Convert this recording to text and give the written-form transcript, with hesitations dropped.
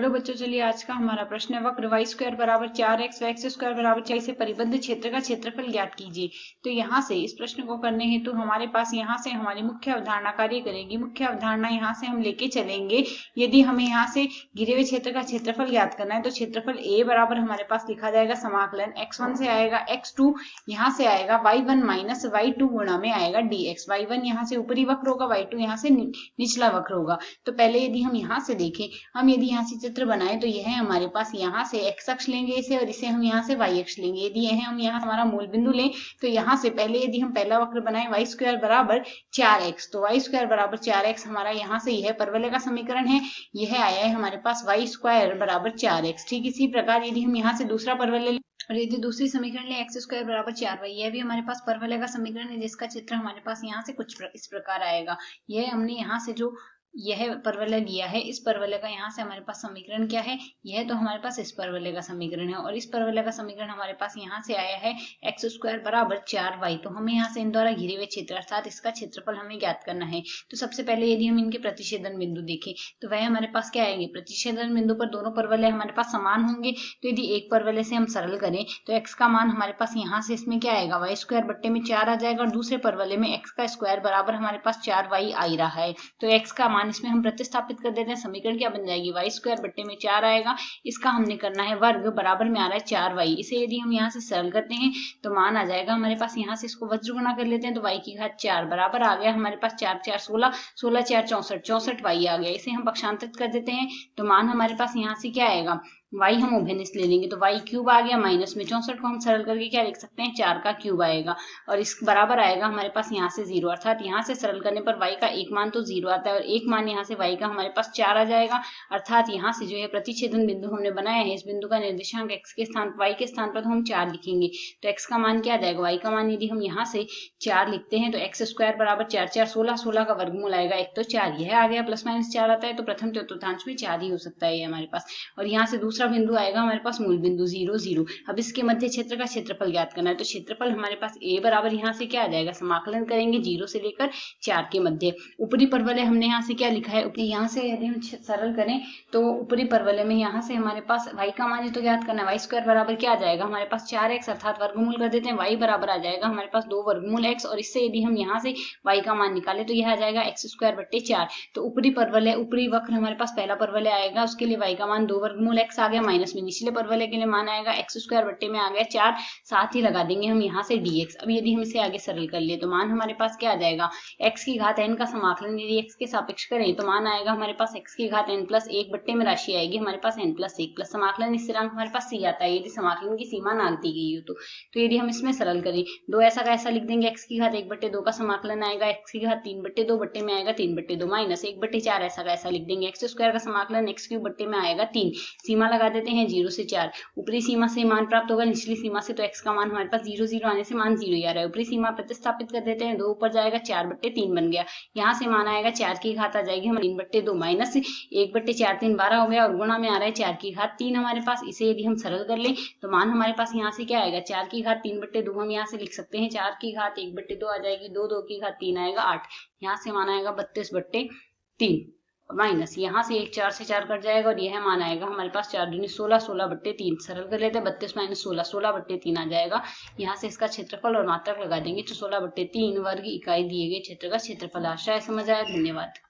Hello बच्चों, चलिए आज का हमारा प्रश्न है वक्र वाई स्क्वायर बराबर 4x व एक्स स्क्वायर बराबर 4 से परिबद्ध क्षेत्र का क्षेत्रफल ज्ञात कीजिए। तो यहाँ से इस प्रश्न को करने हेतु हमारे पास यहाँ से हमारी मुख्य अवधारणा कार्य करेगी। मुख्य अवधारणा यहाँ से हम लेके चलेंगे। यदि हमें यहाँ से घिरे हुए क्षेत्र का क्षेत्रफल ज्ञात करना है तो क्षेत्रफल a बराबर हमारे पास लिखा जाएगा समाकलन x1 से आएगा x2, यहाँ से आएगा y1 माइनस y2 गुणा में आएगा dx। y1 यहाँ से ऊपरी वक्र होगा, y2 यहाँ से निचला वक्र होगा। तो पहले यदि हम यहाँ से देखें, हम यदि यहाँ से चित्र बनाए तो यह है हमारे पास, यहाँ से x अक्ष लेंगे इसे और इसे हम यहाँ से y अक्ष लेंगे। यदि यह हम यहाँ हमारा मूल बिंदु लें तो यहाँ से पहले यदि हम पहला वक्र बनाए वाई स्क्वायर बराबर 4x, तो वाई स्क्वायर बराबर 4x हमारा यहाँ से यह परवलय का समीकरण है। यह आया है हमारे पास वाई स्क्वायर बराबर 4x। ठीक इसी प्रकार यदि हम यहाँ से दूसरा परवलय और यदि दूसरी समीकरण ले एक्स स्क्वायर बराबर 4y, यह भी हमारे पास परवलय का समीकरण है जिसका चित्र हमारे पास यहाँ से कुछ इस प्रकार आएगा। यह हमने यहाँ से जो यह परवलय लिया है, इस परवलय का यहाँ से हमारे पास समीकरण क्या है, यह तो हमारे पास इस परवलय का समीकरण है और इस परवलय का समीकरण हमारे पास यहाँ से आया है एक्स स्क्वायर बराबर 4y। तो हमें यहाँ से इन द्वारा घिरे हुए क्षेत्र अर्थात इसका क्षेत्रफल हमें ज्ञात करना है। तो सबसे पहले यदि हम इनके प्रतिच्छेदन बिंदु देखें तो वह हमारे पास क्या आएंगे, प्रतिच्छेदन बिंदु पर दोनों परवलय हमारे पास समान होंगे। तो यदि एक परवलय से हम सरल करें तो x का मान हमारे पास यहाँ से इसमें क्या आएगा, वाई स्क्वायर बट्टे में 4 आ जाएगा और दूसरे परवलय में x का स्क्वायर बराबर हमारे पास 4y आ रहा है। तो x का मान इसमें हम प्रतिस्थापित कर देते हैं। समीकरण क्या बन जाएगी, वाई स्क्वायर बट्टे में 4 आएगा, इसका हमने करना है वर्ग, बराबर में आ रहा है 4y। इसे यदि हम यहाँ से सरल करते हैं तो मान आ जाएगा हमारे पास, यहाँ से इसको वज्र गुणा कर लेते हैं तो y की घात 4 बराबर आ गया हमारे पास 4 4 16, 16 4 64, 64y आ गया। इसे हम पक्षांतरित कर देते हैं तो मान हमारे पास यहाँ से क्या आएगा, y हम उभयनिष्ठ ले लेंगे तो y क्यूब आ गया, माइनस में 64 को हम सरल करके क्या लिख सकते हैं, 4 का क्यूब आएगा और इस बराबर आएगा हमारे पास यहाँ से 0, अर्थात यहाँ से सरल करने पर y का एक मान तो 0 आता है और एक मान यहाँ से y का हमारे पास 4 आ जाएगा। अर्थात यहाँ से जो है प्रतिच्छेदन बिंदु हमने बनाया है, इस बिंदु का निर्देशांक x के स्थान y के स्थान पर तो हम 4 लिखेंगे। तो x का मान क्या आ जाएगा, y का मान यदि हम यहाँ से 4 लिखते हैं तो एक्स स्क्वायर बराबर 4 4 16, 16 का वर्गमूल आएगा एक तो 4, यह आ गया, प्लस माइनस 4 आता है तो प्रथम चतुर्थांश में 4 ही हो सकता है ये हमारे पास। और यहाँ से दूसरा बिंदु आएगा हमारे पास मूल बिंदु 0 0। अब इसके मध्य क्षेत्र का क्षेत्रफल ज्ञात करना है तो क्षेत्रफल हमारे पास a बराबर यहाँ से क्या आ जाएगा, समाकलन करेंगे 0 से लेकर 4 के मध्य। ऊपरी परवलय हमने यहाँ से क्या लिखा है, यहाँ से यदि हम सरल करें तो ऊपरी परवलय में यहाँ से हमारे पास y का मान तो ज्ञात करना है, वाई स्क्वायर बराबर क्या आ जाएगा हमारे पास 4x, अर्थात वर्गमूल कर देते हैं, y बराबर आ जाएगा हमारे पास 2 वर्गमूल x और इससे यदि हम यहाँ से y का मान निकाले तो यह आ जाएगा एक्स स्क्वायर बट्टे 4। तो ऊपरी परवलय, ऊपरी वक्र हमारे पास पहला परवलय आएगा, उसके लिए y का मान 2 वर्गमूल x आ गया, माइनस में निचले परवलय के लिए मान आएगा एक्स स्क्वायर बट्टे में आ गया 4, साथ ही लगा देंगे हम यहाँ से dx। अब यदि हम इसे आगे सरल कर ले तो मान हमारे पास क्या आ जाएगा, x की घात n का समाकलन यदि x के सापेक्ष करें तो मान आएगा हमारे पास x की घात n प्लस 1 बट्टे में राशि आएगी हमारे पास n प्लस 1 प्लस समाकलन स्थिरांक हमारे पास c आता है यदि समाकलन की सीमा ना दी गई हो तो यदि हम इसमें सरल करें 2 ऐसा का ऐसा लिख देंगे, x की घात 1 बट्टे 2 का समाकलन आएगा, x की घात 3 बट्टे 2 बट्टे में आएगा 3 बट्टे 2 माइनस 1 बट्टे 4 ऐसा का ऐसा लिख देंगे, एक्स स्क्वायर का समाकलन x क्यूब बट्टे में आएगा 3। सीमा लगा देते हैं 0 से 4, ऊपरी सीमा से मान प्राप्त होगा निचली सीमा से, तो x का मान हमारे पास 0 0 आने से मान 0 ही आ रहा है। ऊपरी सीमा प्रतिस्थापित कर देते हैं, 2 ऊपर जाएगा 4 बट्टे 3 बन गया, यहाँ से मान आएगा 4 की घात आ जाएगी हमारे 3 बट्टे 2 माइनस 1 बट्टे 4 3 12 हो गया और गुणा में आ रहा है 4 की घात 3 हमारे पास। इसे यदि हम सरल कर ले तो मान हमारे पास यहाँ से क्या आएगा, 4 की घात 3 बट्टे 2 हम यहाँ से लिख सकते हैं, 4 की घात 1 बट्टे 2 आ जाएगी, 2 2 की घात 3 आएगा 8, यहाँ से मान आएगा 32 बट्टे 3 माइनस यहाँ से 1 4 से 4 कट जाएगा और यह मान आएगा हमारे पास 4 दूनी 16, 16 बट्टे 3 सरल कर लेते हैं, 32 माइनस 16, 16 बट्टे 3 आ जाएगा। यहाँ से इसका क्षेत्रफल और मात्रक लगा देंगे तो 16 बट्टे 3 वर्ग इकाई दिए गए क्षेत्र का क्षेत्रफल। आशा है समझ आया, धन्यवाद।